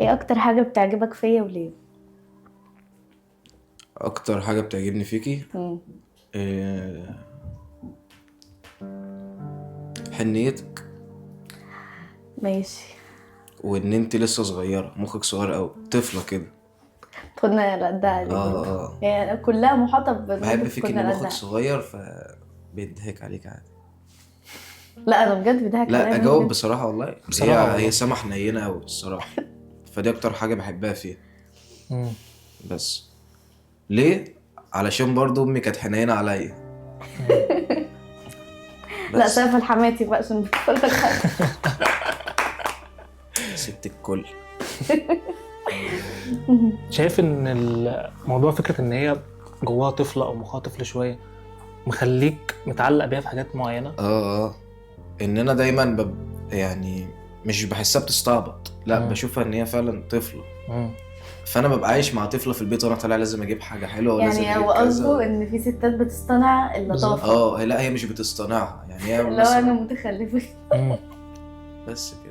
ايه اكتر حاجة بتعجبك فيا وليه؟ اكتر حاجه بتعجبني فيكي مم. إيه، حنيتك، ماشي. وان انت لسه صغيره، مخك صغير قوي، طفله كده. كنا ردها دي اه برضه. اه هي كلها محاطة بحب بنقطة فيك ان كنا مخك ردها. صغير بيضحك عليك عادي. لا انا بجد بضحك عليا لا منه اجاوب جدا. بصراحه والله، هي بصراحة هي والله. سما حنينه قوي الصراحه. فدي اكتر حاجه بحبها فيها. مم. بس ليه؟ علشان برضو امي كانت حنينه عليا. مم. لا بس سقف الحماتي بقى عشان بتفرج حاجة. ست الكل. شايف ان الموضوع فكرة ان هي جواها طفلة او مخها طفل شوية مخليك متعلق بيها في حاجات معينة. اه ان انا دايما يعني مش بحسها بتستعبط، لا مم. بشوفها ان هي فعلا طفله. مم. فانا ببقى عايش مع طفله في البيت، وانا طالع لازم اجيب حاجه حلوه ولازم يعني اجيب هو كذا قصده ان في ستات بتصطنع بالظبط. اللطافة. لا هي مش بتصطنعها، يعني هي اللي هو انا مثلا. متخلفة. مم. بس كده.